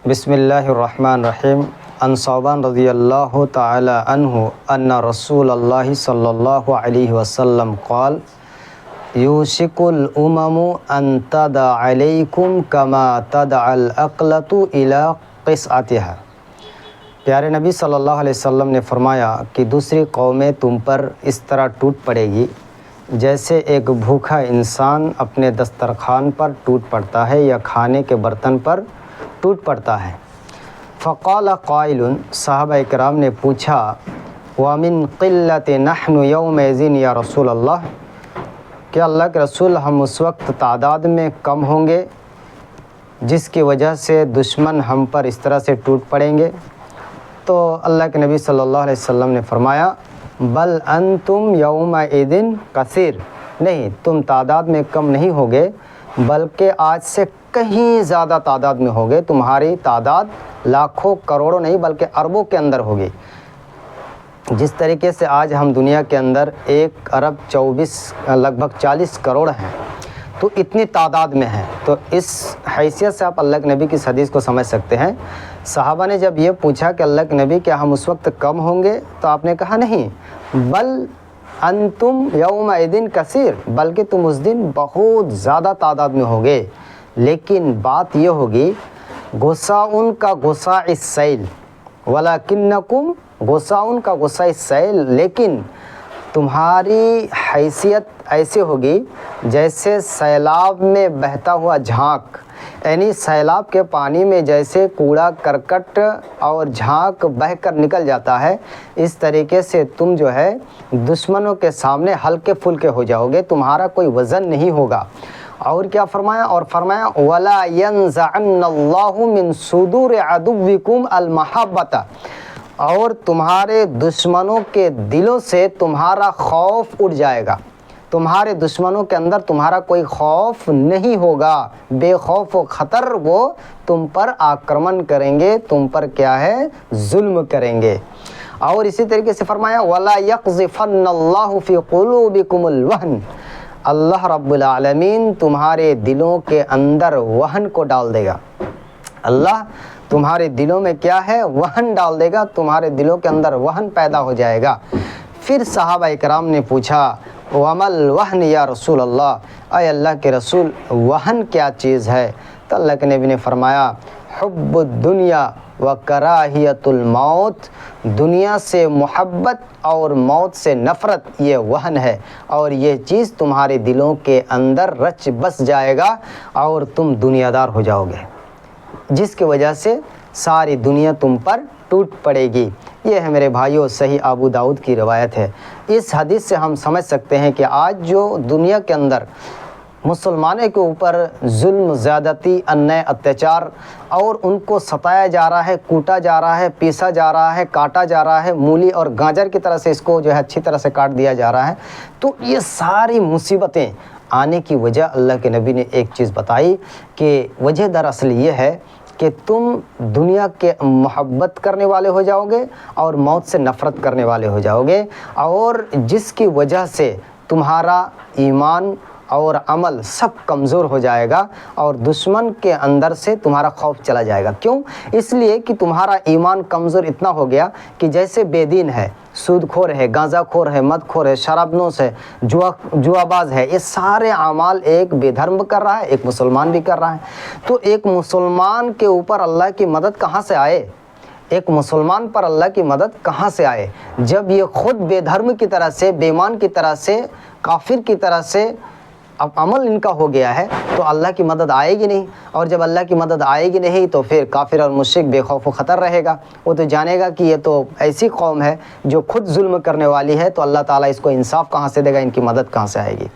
بسم اللہ الرحمن الرحیم۔ عن ثوبان رضی اللہ تعالی عنہ ان رسول اللہ صلی اللہ علیہ وسلم قال یوشک الامم ان تدع علیکم کما تدع الاقلۃ الی قصعتها۔ پیارے نبی صلی اللہ علیہ وسلم نے فرمایا کہ دوسری قومیں تم پر اس طرح ٹوٹ پڑے گی جیسے ایک بھوکا انسان اپنے دسترخوان پر ٹوٹ پڑتا ہے یا کھانے کے برتن پر ٹوٹ پڑتا ہے۔ فقال قائل، صحابہ کرام نے پوچھا وَمِن قِلَّةِ نَحْنُ يَوْمَئِذٍ یا رسول اللہ، کہ اللہ کے رسول ہم اس وقت تعداد میں کم ہوں گے جس کی وجہ سے دشمن ہم پر اس طرح سے ٹوٹ پڑیں گے؟ تو اللہ کے نبی صلی اللہ علیہ وسلم نے فرمایا بل انتم یومئذ کثیر، نہیں تم تعداد میں کم نہیں ہوگے بلکہ آج سے کہیں زیادہ تعداد میں ہوگے۔ تمہاری تعداد لاکھوں کروڑوں نہیں بلکہ اربوں کے اندر ہوگی۔ جس طریقے سے آج ہم دنیا کے اندر 1 ارب 24 لگ بھگ 40 کروڑ ہیں، تو اتنی تعداد میں ہیں۔ تو اس حیثیت سے آپ اللہ کے نبی کی اس حدیث کو سمجھ سکتے ہیں۔ صحابہ نے جب یہ پوچھا کہ اللہ کے نبی کیا ہم اس وقت کم ہوں گے، تو آپ نے کہا نہیں، بل انتم یومئذ کثیر، بلکہ تم اس دن بہت زیادہ تعداد میں ہوگے۔ لیکن بات یہ ہوگی غصاء کا غصاء السیل ولکنکم غصاء کا غصاء السیل، لیکن تمہاری حیثیت ایسی ہوگی جیسے سیلاب میں بہتا ہوا جھانک، یعنی سیلاب کے پانی میں جیسے کوڑا کرکٹ اور جھانک بہہ کر نکل جاتا ہے، اس طریقے سے تم جو ہے دشمنوں کے سامنے ہلکے پھلکے ہو جاؤ گے، تمہارا کوئی وزن نہیں ہوگا۔ اور کیا فرمایا؟ اور فرمایا وَلَا يَنزَعَنَّ اللَّهُ مِن صُدُورِ عَدُوِّكُمْ الْمَحَبَّةَ، اور تمہارے دشمنوں کے دلوں سے تمہارا خوف اٹھ جائے گا۔ تمہارے دشمنوں کے اندر تمہارا کوئی خوف نہیں ہوگا، بے خوف و خطر وہ تم پر آکرمن کریں گے، تم پر کیا ہے ظلم کریں گے۔ اور اسی طریقے سے فرمایا وَلَا يَقْذِفَنَّ اللَّهُ فِي قُلُوبِكُمُ الْوَهْنَ، اللہ رب العالمین تمہارے دلوں کے اندر وہن کو ڈال دے گا۔ اللہ تمہارے دلوں میں کیا ہے وہن ڈال دے گا، تمہارے دلوں کے اندر وہن پیدا ہو جائے گا۔ پھر صحابہ کرام نے پوچھا وَمَا الْوَهْنُ یا رسول اللہ، اے اللہ کے رسول وہن کیا چیز ہے؟ تو اللہ کے نبی نے فرمایا حب الدنیا و کراہیت الموت، دنیا سے محبت اور موت سے نفرت یہ وہن ہے، اور یہ چیز تمہارے دلوں کے اندر رچ بس جائے گا اور تم دنیا دار ہو جاؤ گے، جس کی وجہ سے ساری دنیا تم پر ٹوٹ پڑے گی۔ یہ ہے میرے بھائیوں صحیح ابو داؤد کی روایت ہے۔ اس حدیث سے ہم سمجھ سکتے ہیں کہ آج جو دنیا کے اندر مسلمانوں کے اوپر ظلم، زیادتی، انیہ، اتیاچار اور ان کو ستایا جا رہا ہے، کوٹا جا رہا ہے، پیسا جا رہا ہے، کاٹا جا رہا ہے، مولی اور گاجر کی طرح سے اس کو جو ہے اچھی طرح سے کاٹ دیا جا رہا ہے، تو یہ ساری مصیبتیں آنے کی وجہ اللہ کے نبی نے ایک چیز بتائی کہ وجہ دراصل یہ ہے کہ تم دنیا کے محبت کرنے والے ہو جاؤ گے اور موت سے نفرت کرنے والے ہو جاؤ گے، اور جس کی وجہ سے تمہارا ایمان اور عمل سب کمزور ہو جائے گا اور دشمن کے اندر سے تمہارا خوف چلا جائے گا۔ کیوں؟ اس لیے کہ تمہارا ایمان کمزور اتنا ہو گیا کہ جیسے بے دین ہے، سود خور ہے، گانجا خور ہے، مد خور ہے، شراب نوش ہے، جوا باز ہے، یہ سارے اعمال ایک بے دھرم کر رہا ہے، ایک مسلمان بھی کر رہا ہے۔ تو ایک مسلمان کے اوپر اللہ کی مدد کہاں سے آئے؟ ایک مسلمان پر اللہ کی مدد کہاں سے آئے جب یہ خود بے دھرم کی طرح سے، بے ایمان کی طرح سے، کافر کی طرح سے اب عمل ان کا ہو گیا ہے؟ تو اللہ کی مدد آئے گی نہیں، اور جب اللہ کی مدد آئے گی نہیں تو پھر کافر اور مشرک بے خوف و خطر رہے گا۔ وہ تو جانے گا کہ یہ تو ایسی قوم ہے جو خود ظلم کرنے والی ہے، تو اللہ تعالیٰ اس کو انصاف کہاں سے دے گا، ان کی مدد کہاں سے آئے گی؟